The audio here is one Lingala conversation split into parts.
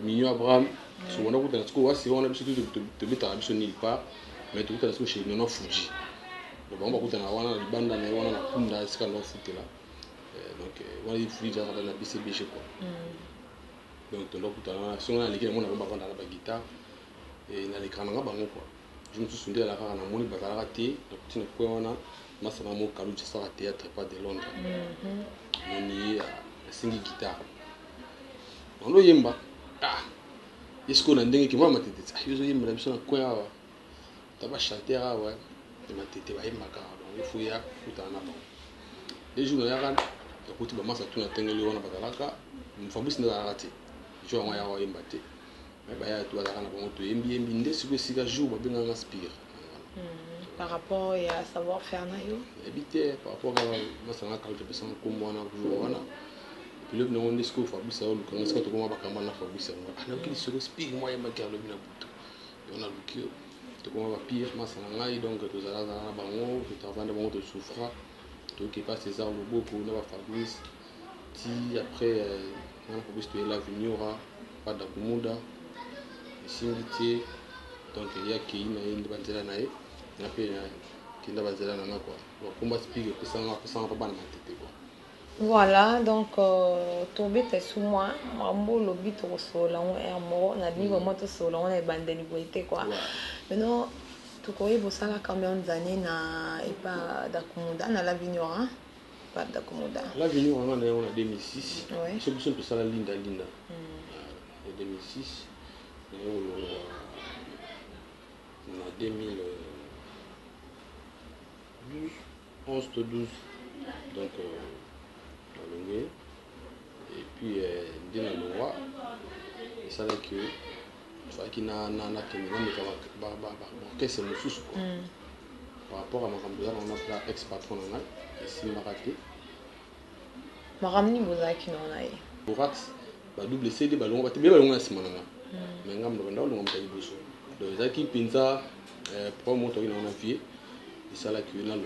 Mignon Abraham, sur mon route, on a besoin de mettre à la nulle part, mais tout à chez Nono Fuji. Donc on va écouter la bande, on a la Punda, ce qu'on a foutu là. Donc on a dit Fuji dans la BCBG quoi. Donc on a les gars, on a pas la guitare et on a l'écran là quoi. Je me suis souvenu à la rare, on a mon bazar raté, donc tu ne peux pas moi ça m'a mon calou de ça théâtre pas de Londres. On y a cinq guitares. On a yemba. Ah, est-ce qu'on a dingue qui moi ma tête? Ah, je yemba la personne quoi ah, t'as pas chanté ah ouais, ma tête va yemba car donc il faut y aller tout en avant. Les jours là, quand tu vas masser tout na tengue le on a bazalaka, on fait plus de la raté. Je vois ya yemba té. Mais bah ya tout à la bon tout yembi ndé sur ce gars jour ba bien inspire. Par rapport à savoir faire naïo. Habité par rapport à moi ça n'a quand je personne comme moi na jour on a. Le nom on discours Fabrice Aoul quand est-ce que tu commences à camber na Fabrice Aoul alors qu'il se respire moi et ma cœur le bien bout on a le cœur tu commences à pire ma sangai donc tu as la bango tu as vendu bango de souffra tu qui passe César le beau pour na Fabrice ti après on Fabrice tu es là Vignora pas d'Akumuda Singiti donc il y a qui na une banzela nae na pe qui na banzela na quoi donc combat speak que ça pas ban ma tête quoi. Voilà, donc Tobé est sous moi, Mambo lobby au sol, on est mort, on a dit vraiment tout sol, on est bandé de quoi. Maintenant, tout quoi, vous savez combien d'années n'a et pas d'Akumuda, n'a la Vignora, pas d'Akumuda. La Vignora, on a 2006. Oui. C'est pour ça que ça la Linda. 2006. On a 2011 12. Donc et puis dans le roi ça là que ça qui n'a terminé mais qu'est-ce que c'est sous quoi par rapport à ma campagne on a pris ex patron on a ici maraté maramni boza qui non a borax ba double CD ba longa te bien longa sima nga mais ngam ndo ndaw ngam tayi boso donc ça qui pinza promo to ina on a vie et ça là que na lo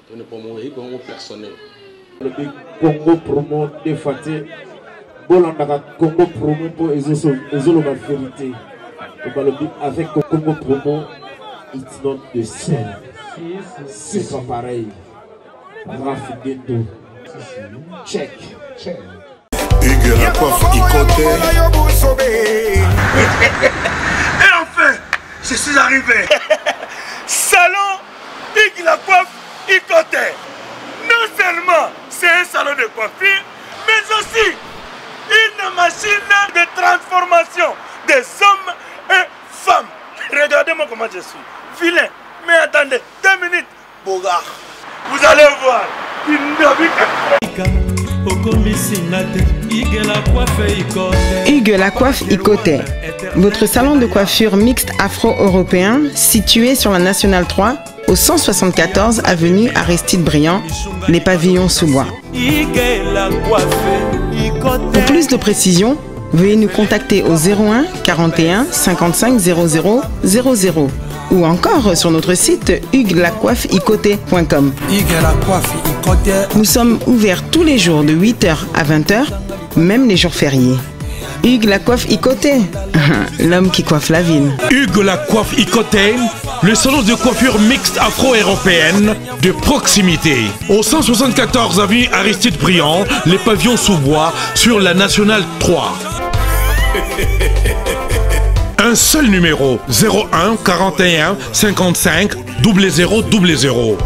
to ne promo et bon personnel le Congo promo de Faté bolanda Congo promo pour ezolo ma vérité avec Congo promo it's not the same c'est pas pareil Rafidendo check Hugues la coiffe Ikoté. Et enfin je suis arrivé salon Hugues la coiffe Ikoté. Non seulement c'est un salon de coiffure, mais aussi une machine de transformation des hommes et femmes. Regardez-moi comment je suis. Vilain. Mais attendez, 2 minutes. Bogart. Vous allez voir. Hugues la coiffe Ikoté. Votre salon de coiffure mixte afro-européen situé sur la Nationale 3 au 174 avenue Aristide Briand, les pavillons sous bois. Pour plus de précisions, veuillez nous contacter au 01 41 55 00 00 ou encore sur notre site hugueslacoiffeikoté.com. Nous sommes ouverts tous les jours de 8h à 20h, même les jours fériés. Hugues la coiffe Ikoté, l'homme qui coiffe la ville. Hugues la coiffe Ikoté, le salon de coiffure mixte afro-européenne de proximité. Au 174 avenue Aristide Briand, les pavillons sous bois sur la Nationale 3. Un seul numéro, 01 41 55 00 00.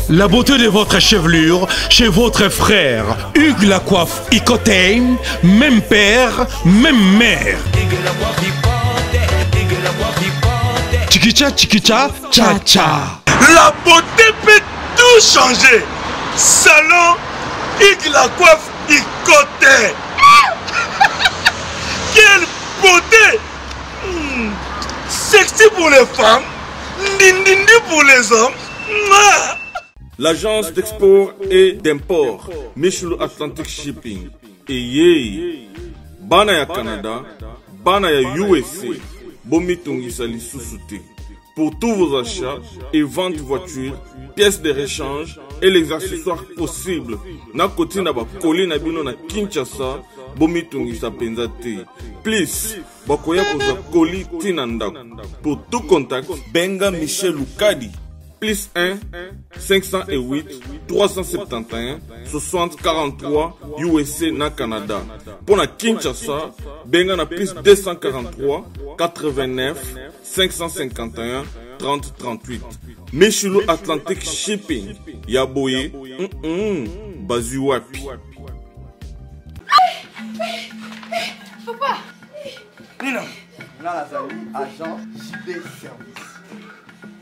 La beauté de votre chevelure chez votre frère. Hugues la coiffe Ikoté, même père, même mère. Chikicha, chikicha, cha cha. La beauté peut tout changer. Salon Hugues la coiffe Ikoté. Quelle beauté! Sexy pour les femmes, dindindi pour les hommes. L'agence d'export et d'import, Michel Atlantic Shipping. Et yé, bana ya Canada, bana ya USA, bomitongi sali sous-souté. Pour tous vos achats et ventes de voitures, pièces de rechange et les accessoires possibles. Na koti na ba koli na bino na Kinshasa, bomitungisa penza te. Please, bakoya kozwa koli tina ndako. Pour tout contact, benga Michel Lukadi. Plus 1 508 371 60 43 USA na Canada. Pour na Kinshasa, benga na plus 243 89 551 30 38. Michelo Atlantic Shipping. Yaboye, Bazuwapi. Papa! Nina! Là, agent JB Service.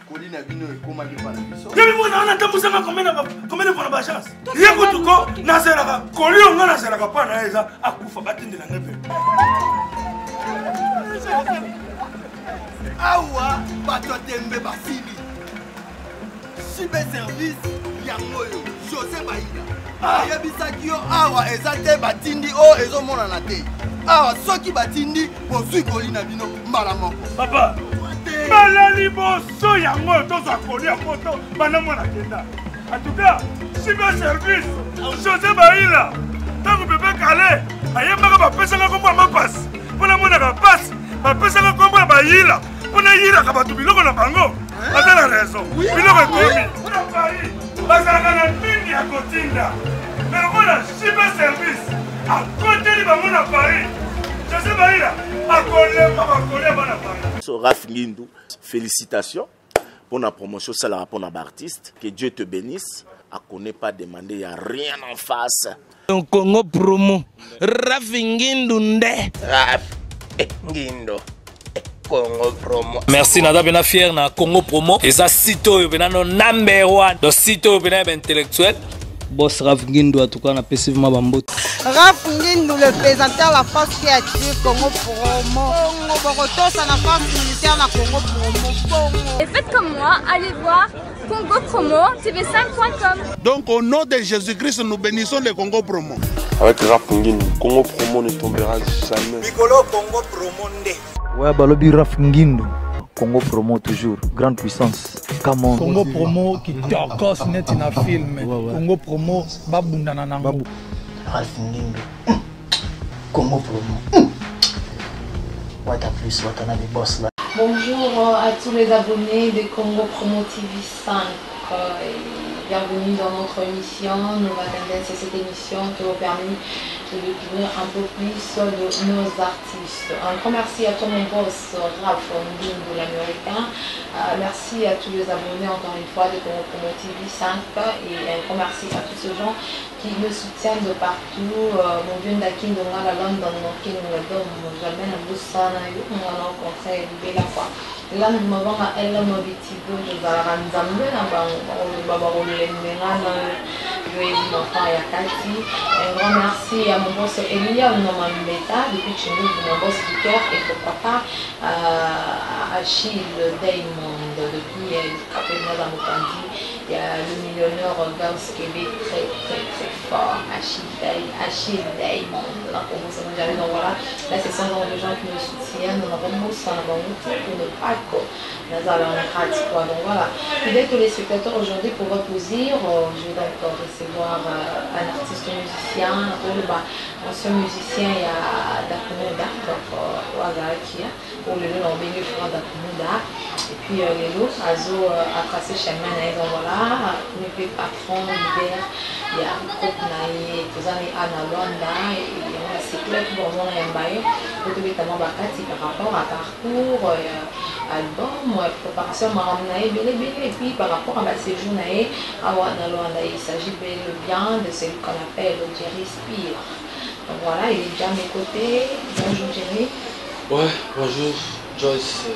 Colline Abino et Koma qui parle. On a tamboussé combien de fois la chance? Il y a beaucoup de corps, Nazaraka, Collion, Nazaraka, pas Naza, à Koufa, Batin de la Neve. Awa, Batotembe Basili. JB Service, Yangoyo, José Baïda. Yabisakio, Awa, Ezate Batindi, O, Ezomona Nate. Awa, Soki Batindi, Bosui Colline Abino, Malamoko. Papa! Malali boso yango toza kolia moto bana mwana kenda. En tout cas, JB Service, José Baïla, tango bébé Calais, ayemaka bapesanga kombo ya mapasi. Pona monaka pasi, bapesanga kombo ya Baïla. Pona yilaka bato biloko na bango. Aza na raison. Biloko ekomi. Pona Paris, bazalaka na mingi ya kotinda. Mais lokola JB Service, akoteli bango na Paris. José Baïla, akolema bana Paris. Raph Ngindou, félicitations pour la promotion, c'est la rapport d'artiste. Que Dieu te bénisse. À connaît pas demander, il n'y a rien en face. Congo promo, Raph Ngindou nde. Raph Ngindou. Congo promo. Merci nada bena fier na Congo promo. Et ça sito bena no number one. Donc sito bena intellectuel. Boss Raph Ngindou en tout cas on a passivement bambote. Raph Ngindou, le présentateur la force créative Congo promo. Boroto ça n'a pas militaire na Congo promo. Et faites comme moi, allez voir Congo promo tv5.com. Donc au nom de Jésus-Christ nous bénissons le Congo promo. Avec Raph Ngindou, Congo promo ne tombera jamais. Piccolo Congo promo nde. Ouais, balobi Raph Ngindou. Congo promo toujours, grande puissance. Come Congo promo qui torcos net in a film. Congo promo babunda nanango. Raph Ngindou. Congo promo. What a plus, what a des boss là. Bonjour à tous les abonnés de Congo Promo TV 5. Bienvenue dans notre émission. Nous va tendance à cette émission qui vous permet de découvrir un peu plus de nos artistes. Un grand merci à tout mon boss Raph Ngindou l'américain. Merci à tous les abonnés encore une fois de Congo Promo TV 5 et un grand merci à tous ces gens qui me soutiennent de partout. Mon vieux Ndaki Ndonga la London, qui nous donne jamais un Boussana, on a rencontré Bella quoi. Là nous m'avons à elle Mobitibo, je vais à Nzambe, un grand merci à mon boss Elia Nomambeta, depuis Tchindou, mon boss du cœur, et pourquoi pas à Achille Diamond, depuis Capena Zamokandi. Il y a le millionnaire Gauss Québec très fort, Achille Diamond, la promotion mondiale. Donc voilà, là c'est 100 ans de gens qui me soutiennent, on a vraiment ça dans mon pour ne pas que nous allons quoi. Donc voilà, fidèles téléspectateurs, aujourd'hui pour votre plaisir, je vais donc recevoir un artiste musicien, ancien musicien, il y a Dakumoda, donc Wazarakia, pour le nom de Frère Dakumoda. Et puis les autres, Azo a tracé chemin, donc voilà, le patron, Hubert, il y a Rico Naïe, tous les Anna Luanda, et on a ces clubs pour moi, il y a un bail, notamment Bakati par rapport à parcours, album, préparation, et puis par rapport à séjour, il s'agit bien de celui qu'on appelle Jerry Spear. Donc voilà, il est déjà à mes côtés. Bonjour Jerry. Ouais, bonjour Joyce.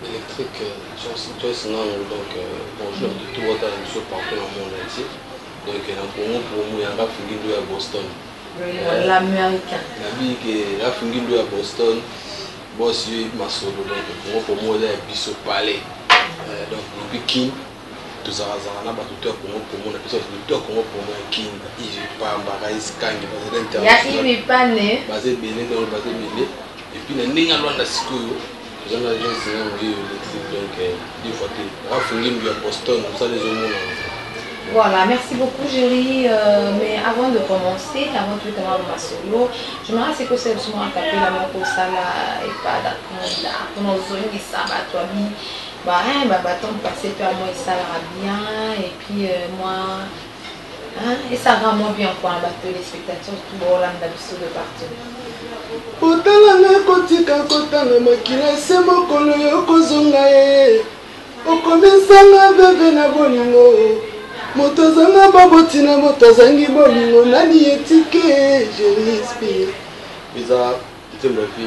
Électrique, Joyce Nan, donc bonjour de tout votre émission partout dans le monde entier. Donc pour moi, il y a Raph Ngindou à Boston. L'américain. La vie qui est Raph Ngindou à Boston, boss Yves Masolo, donc pour moi, il y a Bisso Palais. Donc depuis King, tout ça, on a battu pour moi, on a fait ça pour moi, King, Yves Pamba, Raïs Kang, il y a Yves Pané. Basé Béné, basé Béné. Et puis, il y a un Siko. J'en ai donc deux fois Raph Ngindou à Boston, ça les hommes. Voilà, merci beaucoup Géry. Mais avant de commencer, avant tout ma solo, je me rappelle que c'est souvent tapé la main pour ça là et pas d'accord. Pour nos zones qui ça va toi bâton passé par moi ça ira bien et puis moi et ça rend moins bien quoi battre les spectateurs tout Hollande de partout. Otalanga kotika kotanga makila se mokolo yo kozonga ye okomisanga bebe na bolingo moto zanga babotina moto zangi bolingo nani etike Géry Spire biza itemba fi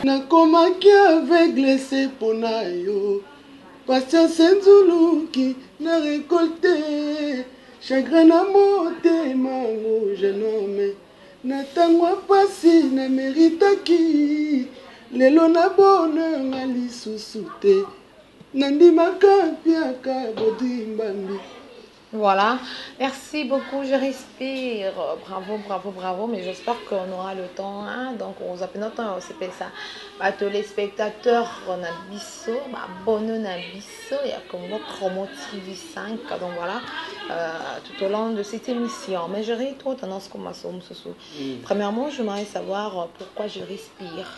nakomaki aveugle se pona yo patience nzuluki na récolté chagrin na motema ngo jeune homme natangwa pasi na meritaki lelo na bonheur nga lisusu te nandimaka piaka bodimbambi. Voilà, merci beaucoup Géry Spire, bravo, bravo, bravo, mais j'espère qu'on aura le temps, hein? Donc on appelle notre temps, on s'appelle ça, tous les spectateurs, on a bisso, bonne on a bisso, il y a Congo Promo TV 5, donc voilà, tout au long de cette émission. Mais Géry, toi, tendance comme ça, premièrement, j'aimerais savoir pourquoi Géry Spire.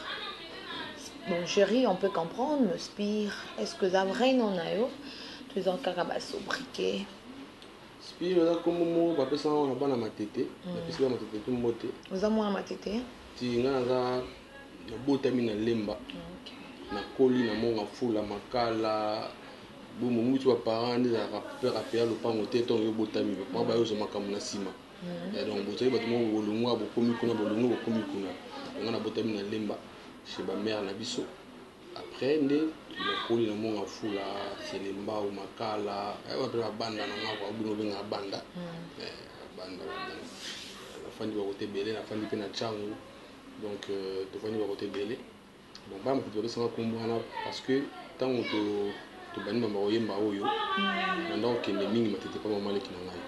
Bon, Géry, on peut comprendre, mais Spire, est-ce que ça vrai non a eu, tu es en carabasso briquet? Spire là comme moi papa ça on a pas na matete parce que la matete tout moté vous avez moi matete ti nga za na bota mina lemba na koli na monga fula makala bo mutu wa parents des rappeurs appeler le pango te ton yo bota mi ba ba yo zo makamu na sima donc bota ba tout mo bolungu ba komi kuna bolungu ba komi kuna nga na bota mina lemba chez ba mère na biso après nde na koli na monga fula selemba ou makala wa pe banda na ngwa bino benga banda banda la fandi ba côté belé la fandi pe na changu donc to fandi ba côté belé donc ba mko to sanga kumbana parce que tant to bani mama oyemba oyo donc ke ne mingi matete pa mama leki na ngai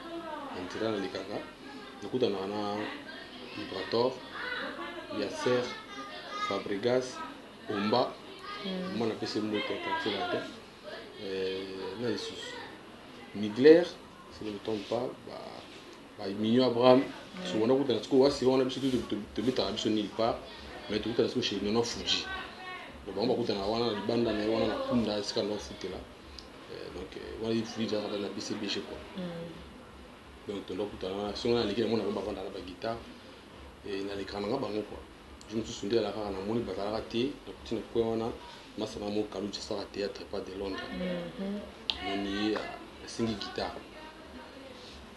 antira na likaka nakuta na Vibrator Yasser Fabregas Omba moi on appelle ce mot quartier là là les sous Migler si je ne me trompe pas Mignon Abraham si on a goûté à ce si on a besoin de mettre à besoin nulle part mais tout à ce que chez Nono Fuji donc on va goûter à wana banda na wana na kunda ce qu'on a foutu là donc on a dit Fuji ça va na PCBG quoi donc on a goûté à si on a l'équipe on a pas vendre la guitare et na l'écran na bango quoi je me suis souvenu à la rare na moni bazala raté donc tu ne peux wana masana mo kalu je sera théâtre pas de Londres moni singi guitare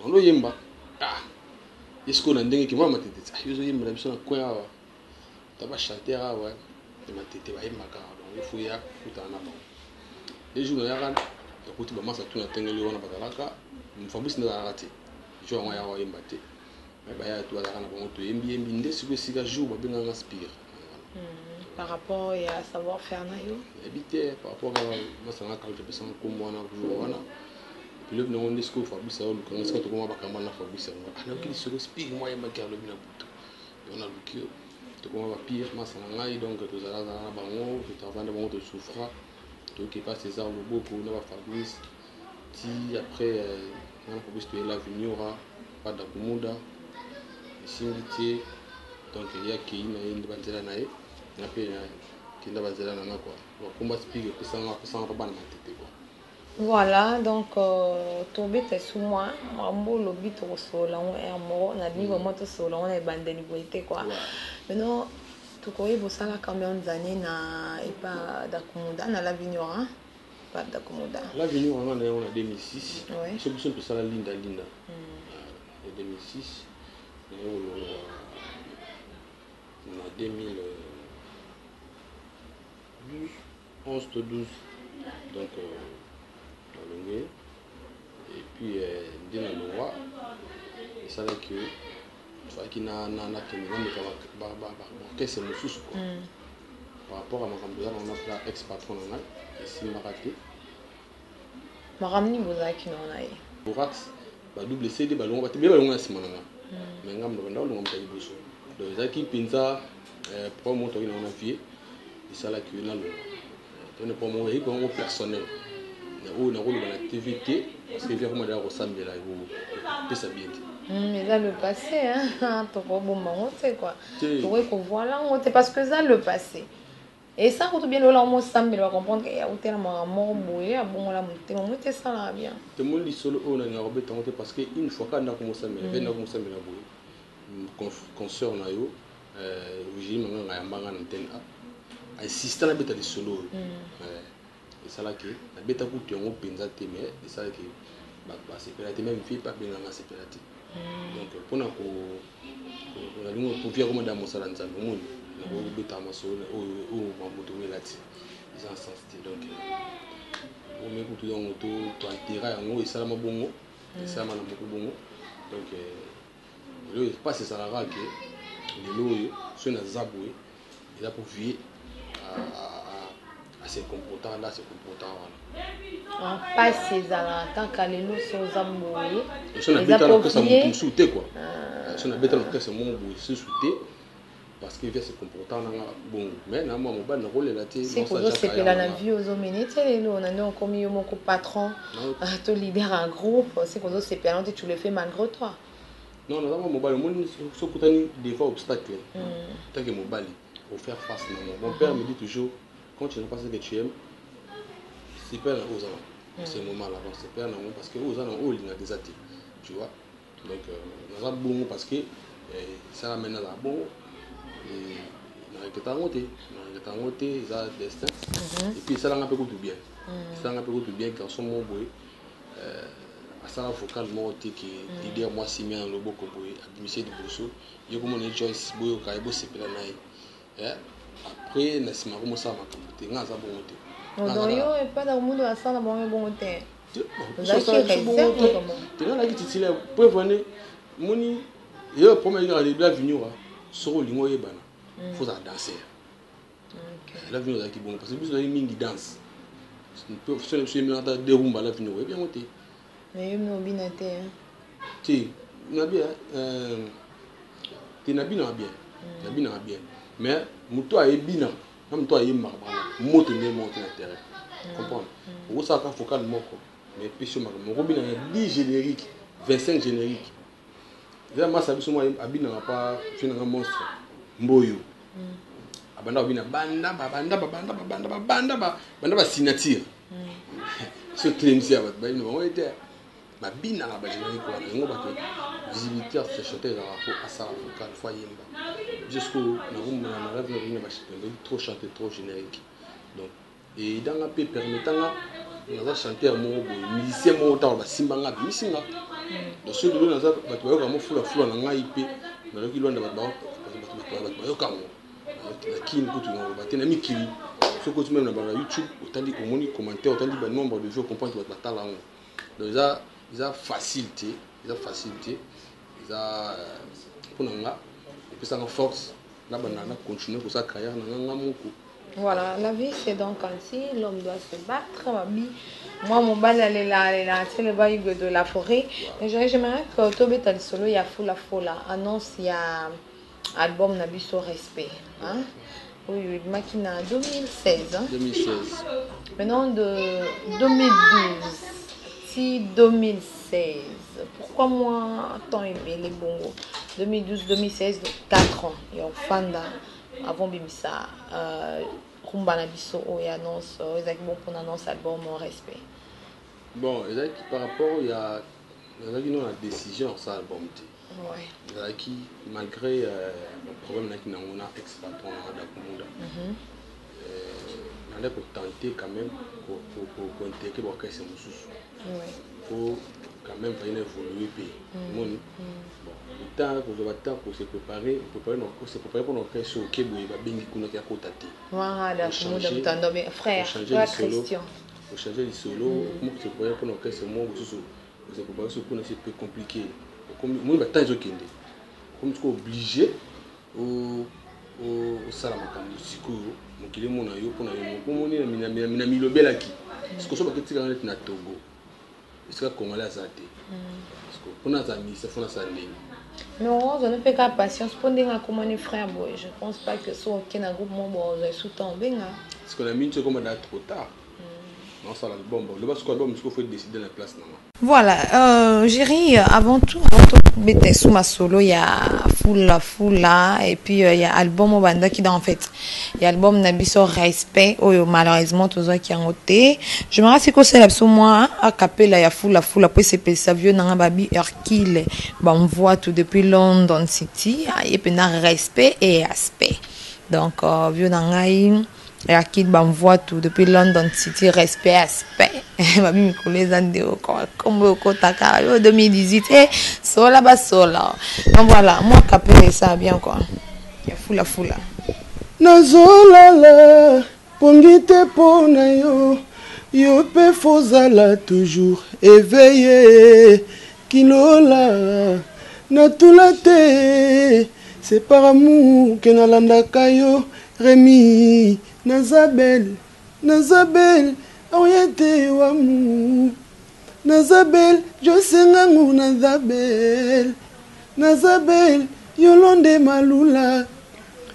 on yemba est-ce qu'on a ndenge ki vraiment tete yo yemba la biso na kwa wa taba chanter wa de ma tete ba yemba ka donc il faut ya kuta na ba les jours ya ran to kuti ba masa tuna tengeli wana bazalaka mfambisi na raté jo wa ya wa yemba te ba ya tu bazalaka na ba to yembi nde siko sika jour ba benga na Spire par rapport à savoir-faire nayo habité par rapport à masanga quand je pense comme moi na jour wana le nom de ce qu'on fait ça ou quand est-ce que tu commences à camber na faire ça on a qui se Spire moi et ma carte le bina buto on a le qui tu commences à pire masanga donc tu as la bango tu travailles de bango de souffra tu qui passe ces arbres beaucoup on va Fabrice ti après on a Fabrice tu es là Vignora pas d'Akumuda Singiti donc il y a qui na une banzela nae na pe qui na banzela na quoi combat Spire que ça va pas na tête quoi. Voilà, donc tombé sous moi, mambo lobby to solo on est mort, na dit vraiment to solo on est bandé ni quoi. Maintenant tout quoi vous ça là combien d'années na et pas d'Akumuda na la Vignora pas d'Akumuda. La Vignora on a 2006. Oui. C'est plus simple ça la Linda. 2006 on a 2011 12 donc et puis dans le roi ça là que soit qui n'a qu'est-ce que c'est par rapport à ma femme on a pris ex-patron on a ici Maraté Maramni Bozaki on a Borax ba double CD ba longa bien longa simana mais ngam do ndaw ngam tay boso do zaki pinza promo to ina on a vie et ça là que na lo on ne pas moi personnel na o na rôle dans l'activité parce que vient comment d'ailleurs ressemble là il ça bien. Mais là le passé hein, pour bon moment c'est quoi. Pour qu'on voit là on parce que ça le passé. Et ça quand bien là on semble le comprendre qu'il y a tellement mort boyer bon là monter ça là bien. Tout le monde dit solo on a ngabé tanté parce que une fois quand on a commencé mais ben on commencé mais là boyer. Concert na yo j'ai manga ya mbanga antenne assistant la beta de solo. Et ça là que la beta coûte on penza te mais et ça que bah c'est pélaté même fille pas bien là c'est pélaté. Donc pour na ko on a lingo pour faire comme dans mosala nzambe monde na ko beta masolo o mamoto welati ils en sens donc on me coûte on to intérêt en et ça la mabongo et ça ma na beaucoup bongo donc le passe ça la que le loyo sur na zaboué il a pour vie à se comporter là se comporter en passe ça tant qu'à le loyo sur zaboué ils a pour ça me souter quoi si on a besoin de ça mon bout se souter parce qu'il vient se comporter bon mais na moi mon ban rôle là tu c'est pour ça c'est la vie aux hommes les on a nous comme mon patron to leader un groupe c'est pour ça c'est payant tu le fais malgré toi. Non, non, mon mobile, ce que des fois obstacle. Tant que mobile, pour faire face. Mon père me dit toujours, quand tu n'as pas ce que tu aimes, c'est pas aux gens. C'est moment là, c'est pas parce que aux gens ont des athées, tu vois. Donc, on a bon parce que ça amène à la bon. Et on a été tangoté, ils ont destin. Et puis ça l'a un peu tout bien. Ça l'a un peu tout bien car son mot boy. Ça la focal monté qui leader moi Simien le boko boy administrer du bosso yo comme on est Joyce boy ka ebo sepela naï après na sima comme ça ma computer ngaza bonté donc yo et pas dans monde à ça na bonté ça tu là qui titile pour venir moni yo premier jour de la venue soro lingo yebana faut ça danser la venue là qui bon parce que vous avez mingi danse peut se se mettre de rumba la venue bien monté. Mais je ne sais pas. Tu n'as bien. Tu n'as bien. Mais toi est bien. Même toi est marbre. Moi tu n'es monté à terre. Comprends? Où ça quand focal moko. Mais puis sur marbre. Mon robin a 10 génériques, 25 génériques. Là moi ça biso moi abina pas fina un monstre. Mboyo. Abanda obina banda signature. Ce clémenti à votre bain nous était ma bina la générique quoi ngo ba que visibilité c'est chanter dans rapport à ça vocal fois yemba jusqu'au na room na rêve na ba trop chanter trop générique donc et dans la paix permettant na chanteur mo musicien mo ta ba simbanga bisinga donc ceux de nous na ba ba ko mo fula na ngai pe na loki lwanda ba yo ka mo la kin ko tu ngo ba tena mikili ce que tu même na YouTube autant dit au commentaire autant dit le nombre de vues comprendre votre talent donc ils ont facilité ils ont pour nous là et puis ça en force là banana continuer pour sa carrière na moko. Voilà, la vie c'est donc ainsi, l'homme doit se battre. Moi mon bal elle est là c'est le bail de la forêt et j'aimerais que Tobé Tal Solo il y a fola annonce il y a album Nabiso Respect hein. Oui, Makina 2016. Hein? 2016. Maintenant de 2012, si 2016. Pourquoi moi, tant aimé les bongos 2012, 2016, 4 ans. Il y a un fan avant Bimisa. Rumba Nabiso, il annonce, bon pour annonce album en respect. Bon, par rapport, il y a une décision sur l'album. Ouais. Qui, malgré le problème qu'on a ex-patron on a tenter quand même pour intégrer l'orchestre pour quand même faire évoluer le le temps pour se préparer pour l'orchestre au Québec il va bien qu'on a côté voilà frère Christian pour changer les solos pour se préparer pour l'orchestre moi c'est préparer ce qu'on c'est peu compliqué comme moi il va tant comme tu es obligé au salama comme musico mokili mona yo pona yo komoni na milobela ki parce que so ba ketika na Togo est-ce que congolais azate parce que pona za mi c'est fona sa ndenge non je ne fais pas patience pour dire comment les frères boy je pense pas que soit aucun groupe mon bon sous temps benga parce que la mine c'est comme trop tard Non, ça l'album. Le bas sur l'album, il faut décider la place. Voilà, Géry, avant tout, bête sous ma solo, il y a Foula, et puis il y a album au banda qui dans en fait. Il y a album Nabiso Respect, malheureusement, tous ceux qui ont noté. Je me rappelle que c'est là, moi, à Capella, il y a Foula, puis c'est ça vieux dans un babi Hercule. On voit tout depuis London City, et puis Respect et Aspect. Donc, vieux dans un Hercule, on voit tout depuis London City, Respect, Aspect. Babi les années comme au Kotaka 2018 et sola. Donc voilà, moi capé ça bien quoi. Il y a foula. Nazolala pongite pona yo pe fozala toujours éveillé kilola natulate c'est par amour que nalandaka yo Rémi Nazabel Orienté wamu Nazabel Josengangu Nazabel Yolonde malula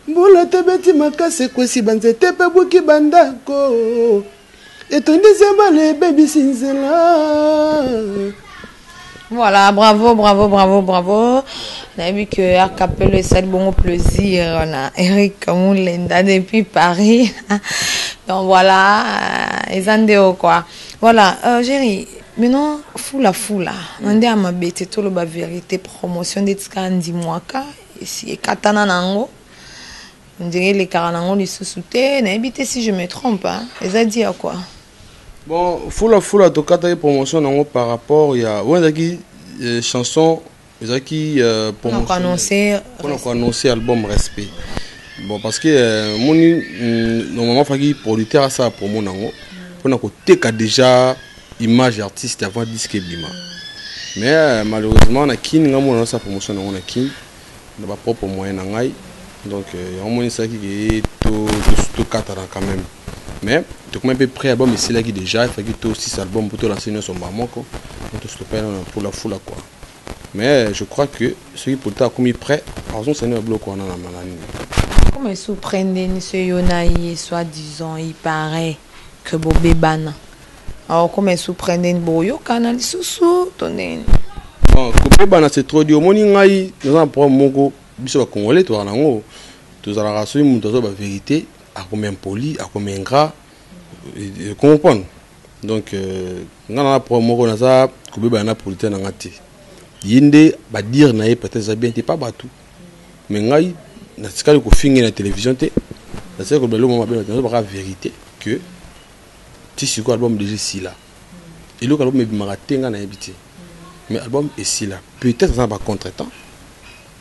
Mbula tebeti makase kwesi banzete pe buki bandako Etondisi bale baby sinzela. Voilà, bravo. On a vu que Arcapel c'est bon plaisir. On a Eric Moulenda depuis Paris. Donc voilà, ils ont quoi. Voilà, Géry, maintenant, foula. On est à ma bête, tout le bas vérité, promotion des Tkandi Mwaka. Ici, et Katana Nango. On dirait les Karanango, les sous-soutés. N'habitez si je me trompe, hein. Ils ont dit à quoi? Bon, foula, to kata promotion nango par rapport il y a qui chanson qui promotion on a annoncé album Respect. Bon parce que normalement faki producteur à ça promo nango on a côté déjà image artiste avant disque bima. Mais malheureusement on a kin ngamo na sa promotion nango na kin na ba propre moyen nangai. Donc on a ça qui est tout katara quand même. Mais tu es un peu prêt album ici là qui déjà il faut que tu aussi album pour te lancer son maman quoi on te stopper pour la foule quoi. Mais je crois que ceux qui pour ta comme prêt par exemple c'est un bloc on a la maladie. Comment ils surprennent ce Yonaï soit disant il paraît que Bobé bana. Alors comment ils surprennent Boyo canal sous tonne. Bon Bobé bana c'est trop dio moni ngai nous en prend mongo biso ba congolais toi nango tous à la race mu to ba vérité à combien poli, à combien gras, comprendre. Donc, on a pour moi on a coupé bana polité na ngati. Yinde ba dire na peut-être bien t'es pas batou. Mais ngai na tikali ko fingi na télévision té. Na c'est que le moment bien la vérité que tu sur album déjà si là. Et le album me maraté nga na habité. Mais album est si là. Peut-être ça va contretemps.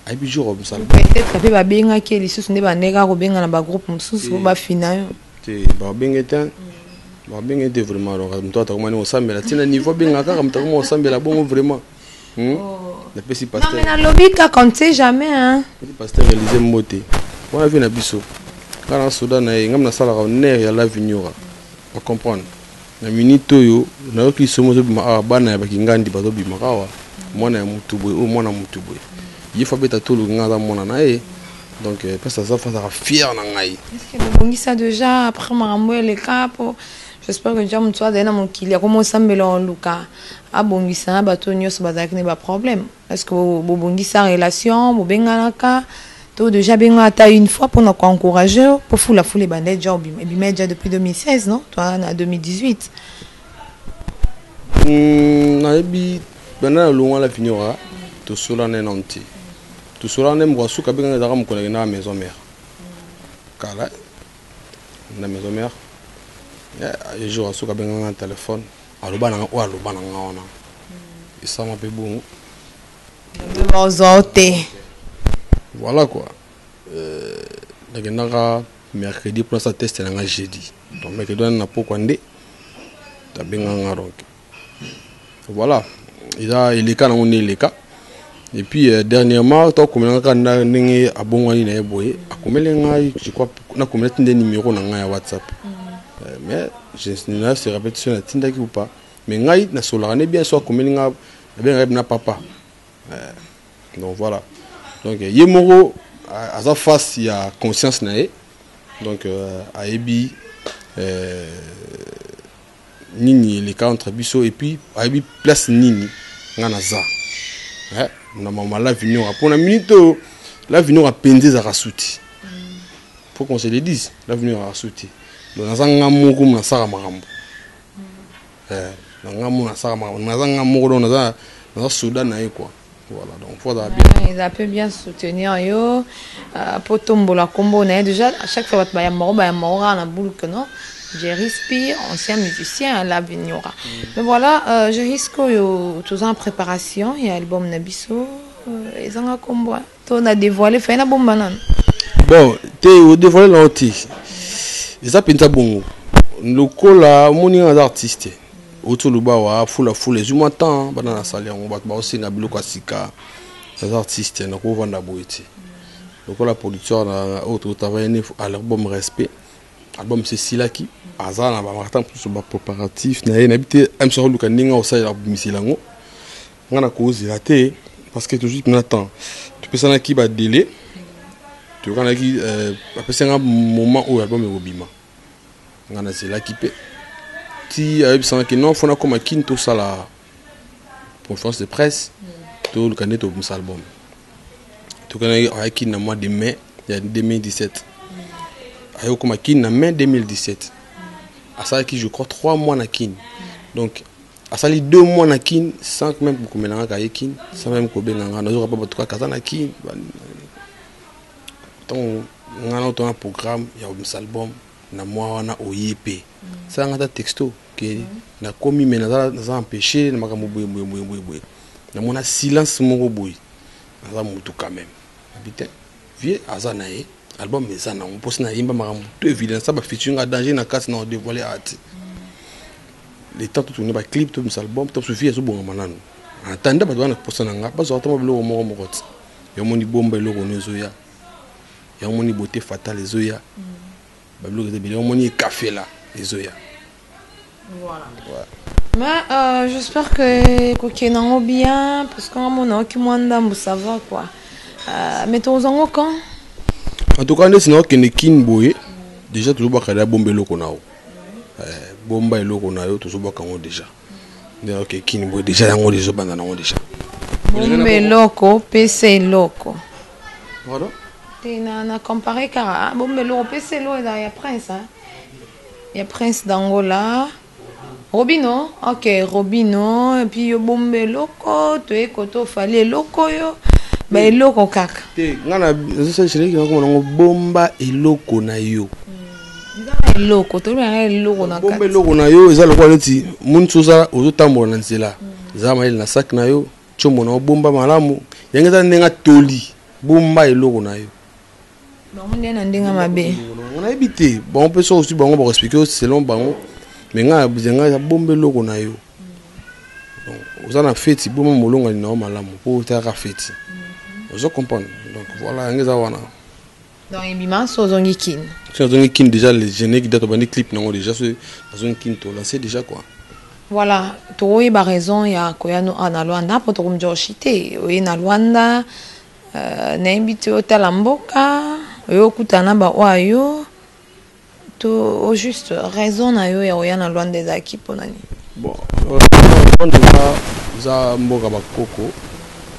Ay bi jour ça peut-être que ba benga ke li susu ne ba nega ko benga na ba groupe mususu ba fina yo te ba benga te vraiment alors toi ta comment on sambela tina niveau benga ka comme ta comment on sambela bon vraiment la petit pasteur non mais na lobby ka comme tu jamais hein petit pasteur réalisé moté on a vu na biso kana soda na ngam na sala ka ner ya la vignora on comprendre na minito yo na ki somo zo bima bana ba kingandi ba zo bima kawa mwana ya mutubwe o mwana mutubwe il faut bêta tout le gars mon anaï donc parce que ça fait fier nangai est-ce que bon ça déjà après marambo les cap j'espère que déjà mon toi dans mon qu'il y a comment ça melon luka a bon ça bato nyos bazak ne ba problème est-ce que bon ça relation bo benganaka to déjà benga ta une fois pour nous encourager pour fou la foule bandit job et bien déjà depuis 2016 non toi en 2018 na bi bana longa la finira to sola nenanti tout cela n'est pas souka bien dans mon collègue na maison mère kala na maison mère et je souka bien un téléphone aloba na ona et ça m'a fait bon voilà quoi la mercredi pour ça test na jeudi donc mec donne na pourquoi ndé ta bien donc voilà il est cas on est les cas. Et puis dernièrement, tant que nous avons un bon moyen je crois qu'on a commis des numéros dans WhatsApp. Mais je ne sais pas si c'est ou pas. Mais nous avons bien sûr comme nous avons papa. Donc voilà. Donc Yemoro à sa face il y a conscience nae. Donc à Ebi nini les cas entre biso et puis ayebi place nini ngana za na mama la vinora pour la minute la vinora penze za rasuti faut qu'on se le dise la vinora rasuti donc nazanga moko na saka makambo nanga na saka makambo nazanga moko donc naza soudan na quoi voilà donc faut bien ils peuvent bien soutenir yo pour tombola combo na déjà à chaque fois ba ya moro na boule que non je respire ancien musicien à la Vignora. Mais voilà, je risque tout en préparation et album Nabiso ils ont combo on a dévoilé fait na bombe banane. Bon, tu dévoilé l'anti. Ils appellent bongo. Le cola moni un artiste. Autour du bawa foule les humains temps banana salia on va aussi na bilo kasika. Les artistes na ko vanda boiti. Le cola producteur na autre travail à l'album Respect. Album Cécile qui azar na ba martin plus ba préparatif na habité am so luka ninga osa ya misilango ngana cause la té parce que toujours maintenant tu peux ça qui ba délai tu kana qui après c'est un moment où album est obima ngana c'est là qui peut ti a ça que non fona comme quinto ça la conférence de presse tout le canet au album tu kana avec na mois de mai il y a 2017 ayo comme kin na mai 2017 ça qui je crois 3 mois na kin donc ça les 2 mois na kin sans même pour mélanger ka kin sans même ko benanga na zo pas tout ka na kin donc ngana autant un programme ya album na moi wana oyep ça ngata texto que na komi mais na empêcher na makambo boy na mona silence moko boy na mutu quand même habité vieux azana e album mais ça on poste na yimba makambo tout évident ça ba featuring à danger na casse na dévoiler art les temps tout ba clip tout album tout suffit so bon manano attendre ba wana poste na nga ba zo to mobilo mo mokoti yo moni bomba eloko nezoya yo moni beauté fatale ezoya ba bilo de yo moni café là ezoya voilà mais j'espère que kokenango bien parce que mon qui mwanda ça va quoi mettons en quand. En tout cas, c'est que ne kin boye déjà toujours ba kada bombe loko nao. Bomba eloko nao toujours ba kango déjà. Donc kin boye déjà yango déjà banda nango déjà. Bombe loko, PC loko. Pardon? Na comparé car bombe loko PC loko il y a Prince hein. Il y a Prince d'Angola. Robino, OK, Robino et puis bombe loko, tu es koto fallait loko yo. Ba eloko kaka te ngana ça chérie qui ngona bomba eloko na yo eloko to ba eloko na bomba eloko na yo eza lokwa leti muntu za ozotambola na nzela za maile na sac na yo chombo na bomba malamu yangeza ndenga toli bomba eloko na yo ba munde na ndenga mabe on a habité bon on peut aussi bon on va expliquer selon bango mais nga bizenga bomba eloko na yo donc ozana feti bomba molonga ni na malamu po ta ka feti. Je comprends. Donc voilà, on est à wana. Dans les bimans, sur zongi kin. Sur zongi kin déjà les jeunes qui datent de clip non déjà sur zongi kin to lancé déjà quoi. Voilà, tu as raison ya koyano ana Luanda pour tu mjoshite. Oui na Luanda na invité hôtel amboka, yo kutana ba wayo. Tu au juste raison na yo ya oyana Luanda des équipes nani. Bon, on déjà za mboka ba koko.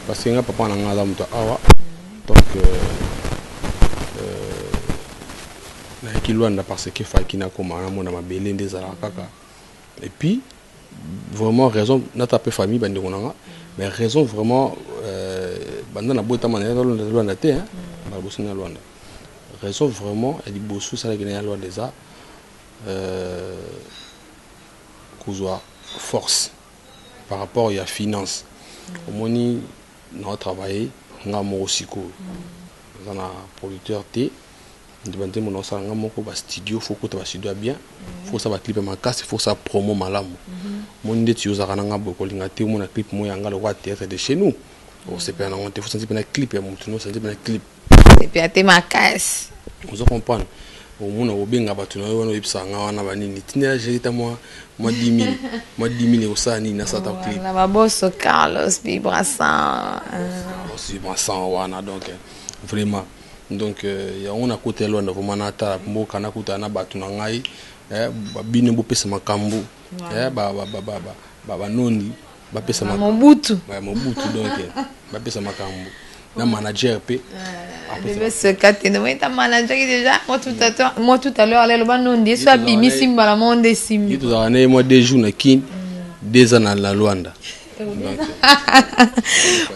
Parce que papa n'a pas de awa donc na kilwanda parce que fakina comme mona mabele ndezala kaka et puis vraiment raison notre peu famille bande konanga mais raison vraiment banda na bota manela lwanda te hein ba bosina lwanda raison vraiment elle dit bosu ça la gagner lwanda za kozwa force par rapport à finance au moni nous travaillé nga mo siko na producteur T ndibante mo ça nga moko ba studio faut que ta studio bien faut ça ba clip ma casse faut ça promo malamu mon ndeti yoza kana nga boko linga te mo na clip mo yanga le théâtre de chez nous on se pena on te faut sentir na clip ya mutu no sentir na clip et puis ate ma casse vous comprenez au mona obenga batu na wana ibsa nga wana banini tinela jelita moi 10 000 osani na sata clip na baboso Carlos Vibrasan aussi Vibrasan wana donc vraiment donc on a côté Luanda vraiment na ta mboka na kuta na batu na ngai bine bo pesa makambo ba noni ba pesa makambo Mobutu donc ba pesa makambo na manager pe bébé secrétaire de moi ta manager déjà moi tout à l'heure aller le ban non des soit bimi simba la monde simbi tout ça né moi 2 jours na kin 2 ans na Luanda.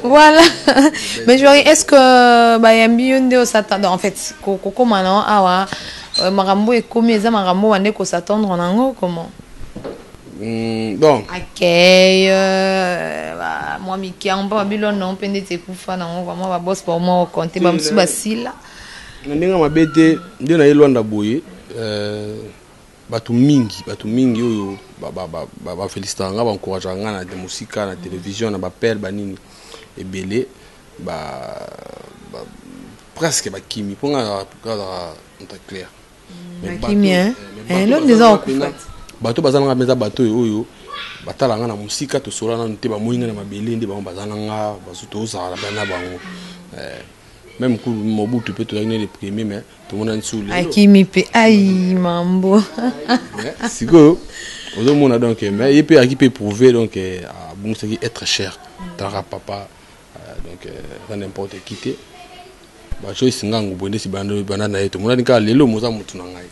Voilà. Mais je dirais, est-ce que bah y a mieux de s'attendre en fait comment non awa marambo et comme ça marambo on ko s'attendre en ango comment bon accueil moi miki on pas bilon non pende te kufa na vraiment ba boss pour moi compter ba msu basila ndinga mabete ndio na Luanda boye batu mingi oyo ba féliciter nga ba encourager nga na de musika na télévision na ba père banini ebele presque ba kimi ponga on clair mais kimi l'homme des ans bato bazanga meza bato oyo batala nga na musika to sola na nte ba moyinga na mabele ndi ba bazana nga bazuto za bana bango même coup Mobutu peut être le premier mais tout le monde en dessous Akimi pe aïe mambo siko au monde donc mais il peut qui peut prouver donc bon c'est être cher tara papa donc dans n'importe qui te ba cho isinga ngubonde si bana na yeto mona nika lelo moza mutu na ngai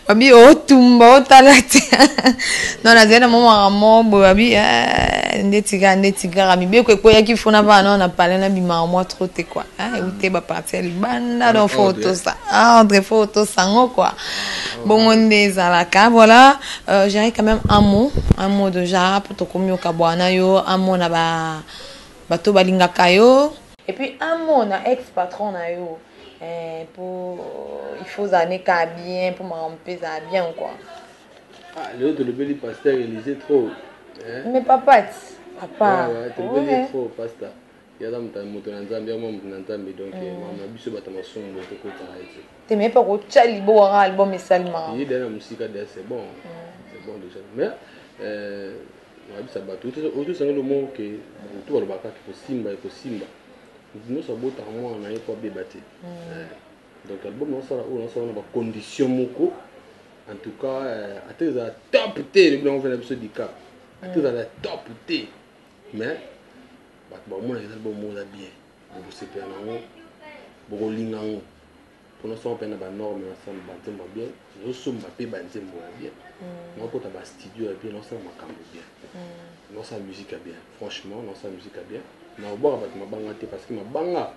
babi otumba otalate non na zena mama mambo babi ndetiga rami be ko ya kifuna bana na parler na bima moi trop te quoi ute ba partir banda dans photo ça entre photo sango quoi bon on des alaka voilà j'ai quand même un mot de ja pour to komio kabwana yo un mot na ba bato balinga kayo. Et puis un mot na ex-patron na yo il faut années qu'à bien pour m'empeser à bien quoi. Le de le bel pasteur Élysée trop. Mais papa. Ouais, tu le bel trop pasteur. Il y a dans ta moto na Zambia moi na Zambia donc mama biso batama songo to ko taïti. Tu m'es pas au chali bo album et salma. Il est dans la musique c'est bon. C'est bon déjà. Mais ça bato tout ça le mot que tout le baka ko simba nous sommes beaux moi on a pas débattu donc album on sera dans condition moko en tout cas à tes top T le on fait l'épisode du cas à tes la top T mais bon moi les albums moi bien vous c'est bien non beaucoup lingango pour nous sommes peine ba norme ensemble bantemba bien nous sommes pas bien moi pour ta studio bien nous sommes makambo bien non sa musique a bien franchement non sa musique a bien na oboka bato mabanga te parce que mabanga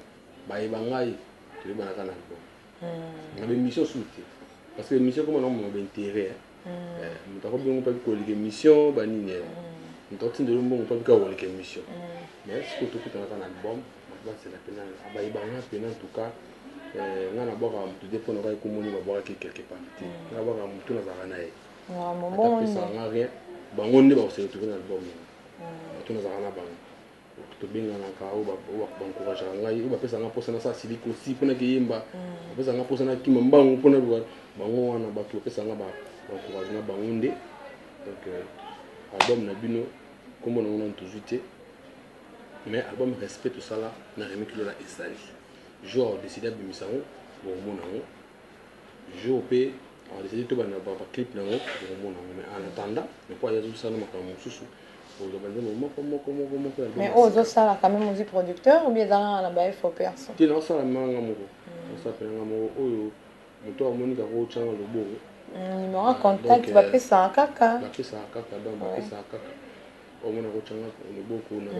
bayebangai tu bana kana album na be mission soute parce que mission comme on a intérêt mutako bien pas ko les mission banini mutako de mbongo pas ko les mission mais ce que tout est dans un album c'est la peine abayebanga peine en tout cas ngana boka mutu dépend na ko moni ba boka quelque part na boka mutu na zakana ye bon ça n'a rien bango nde ba se retrouver dans l'album mutu na zakana bango to benga na ka o ba encourager ngai o ba pesa nga posa na sa siliko si pona ke yemba pesa nga posa na kima mbango pona bango wana ba to pesa nga ba encourager na bango nde donc album na bino kombo na ngona toujours mais album respect tout ça là na remix la esali genre décider de misango bon mona ngo jour pe on décider to ba na ba clip na ngo bon mona ngo mais en attendant ne pas y tout ça na makambo susu. Mais aux ça quand même musique producteur ou bien dans la baie faut personne. Tu n'as pas la main à moi. On s'appelle un mot oyo. Moto Monica Rocha le beau. Numéro contact tu vas payer ça à kaka. Va payer ça à kaka donc va payer ça à kaka. Au Monica Rocha le beau ko na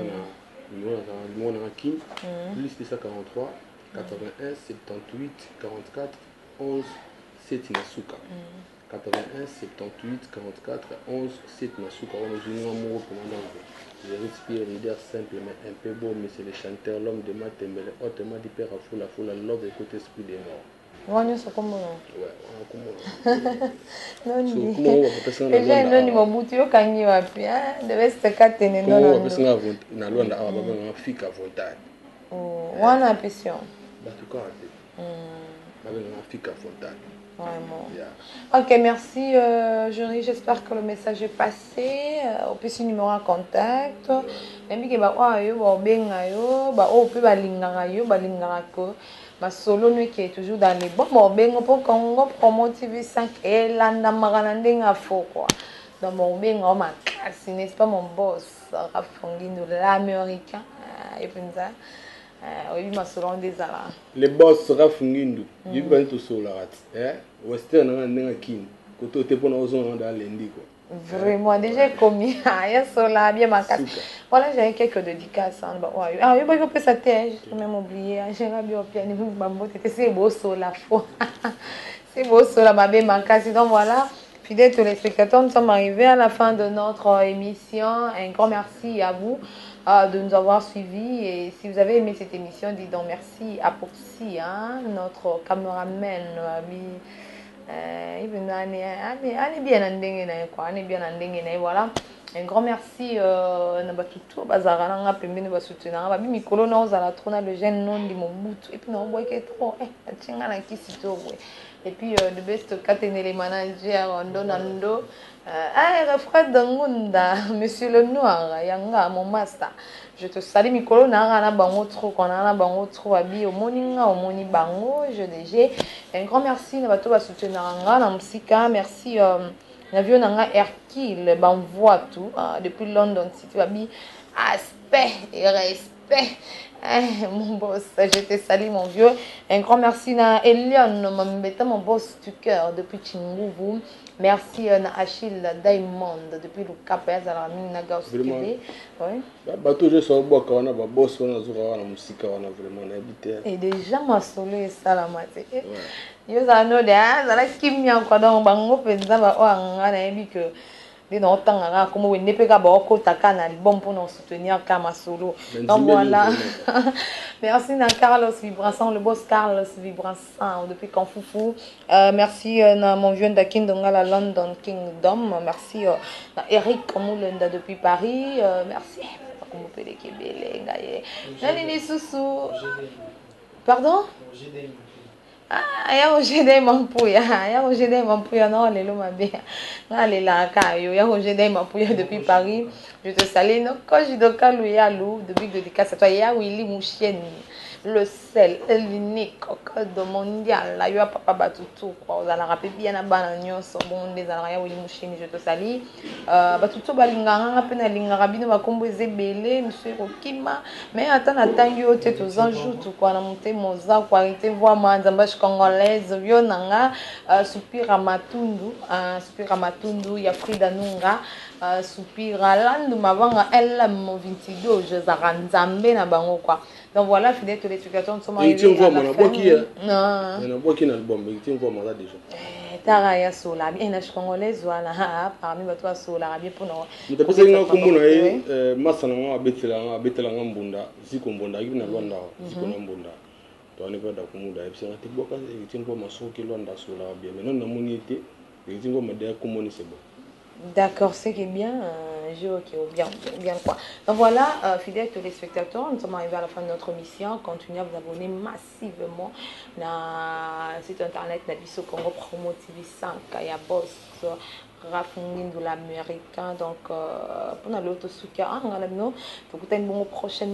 numéro na Kim plus 243 81 78 44 11 7 Nasuka. 81 78 44 11 7 Nasuka. On a joué un mot commandant. Je respire leader simple mais un peu beau, mais c'est le chanteur, l'homme de Matembele, hautement d'hyper à foule, love et côté esprit des morts. Ouais, c'est comme ça. Ouais, on a non, ni Mobutu yo kangi wapi de best katene non non parce que na Luanda aba fika voltaire wana passion ba tout cas Africa Fontaine. Vraiment. Yeah. Ok, merci Johnny, j'espère que le message est passé. Au petit numéro en contact. Même que ma solo nous qui est toujours dans les bons bengo pour Congo Promo TV 5 et landa marananding à faux quoi. Dans mon bengo ma classe, n'est-ce pas mon boss Rafongino l'américain et puis ça. Oui, ma solo des ala. Les boss Rafongino, du ban to solo western on kin. Koto te pona ozon dans lundi quoi. Vraiment, déjà commis. Il y bien ma carte. Voilà, j'ai quelques dédicaces. Ah, il y a peu sa tête, j'ai même oublié. J'ai bien au piano, c'est beau sur la foi. C'est beau sur la mabé ma carte. Donc voilà, fidèles téléspectateurs, nous sommes arrivés à la fin de notre émission. Un grand merci à vous de nous avoir suivis. Et si vous avez aimé cette émission, dites donc merci à Popsi, notre caméraman. Voilà. Un grand merci na batutu bazara nga pembeni basoutenir ba bi mikolo na ozala trona le jeune nom di Mobutu et puis na boy ke trop tinga na kisito boy et puis the best katene les managers Ndonando Fred Ngunda monsieur le noir yanga mon master. Je te salue mikolo na bango trop qu'on a bango trop abi au moninga au moni bango je DG. Un grand merci na bato basoutenir nga na musika merci Navio nanga Hercule m'envoie tout depuis London City babi aspect et respect mon boss je te salue mon vieux un grand merci na Elion mon boss du cœur depuis Chinguvu merci na Achille Diamond depuis le Cap à la Gauskele oui bateau je so boka wana ba boss wana zuka wana musika wana vraiment na habiter et déjà ma solo et salamate yo za no da za la kimia kwa donc bango penza ba o anga na yebi que les notanga comme we ne peut pas ko takana album pour nous soutenir kama solo donc voilà merci na Carlos Vibrassant le boss Carlos Vibrassant depuis Kanfoufou merci na mon vieux d'Akindonga la London Kingdom merci na Eric Moulenda depuis Paris merci comme vous pouvez kebele ngaye nani susu pardon ah ya ojede mampuya non lelo mabe ngale la kayo ya ojede mampuya depuis Paris je te salue no koji doka luyalu depuis dédicace à toi ya Willy Mouchieni le seul l'unique code mondial la yo papa batutu quoi za la rappeler bien na bana nyonso bon des ala ya Willy Mouchieni je te salue batutu balinganga pe na lingara bino bakombo ezebele monsieur Kokima mais attends tangi o te to zanjou tout quoi na monter moza quoi te voir manzamba congolaise Vionanga Soupira Matundu ya Frida Nunga Soupira Landu Mavanga LM22 je zaranzambe na bango quoi donc voilà fidèles téléspectateurs nous sommes arrivés à la fin non on a qui album mais tu vois moi déjà Taraya Sola bien na congolaise voilà parmi bato Sola bien pour nous mais parce que nga komona e masana abetela ngambunda ziko mbunda ibina Rwanda ziko mbunda on est pas d'accord muda et puis on a été beaucoup et tu vois ma soeur qui l'onda sur la bien mais non na monité et tu vois ma derrière comment c'est bon d'accord c'est qui est bien bien quoi donc voilà fidèles téléspectateurs nous sommes arrivés à la fin de notre mission continuez à vous abonner massivement na site internet na biso Congo Promo TV 5 ya boss Rafungin de l'américain donc pour na l'autre souka ngala no pour que une bonne prochaine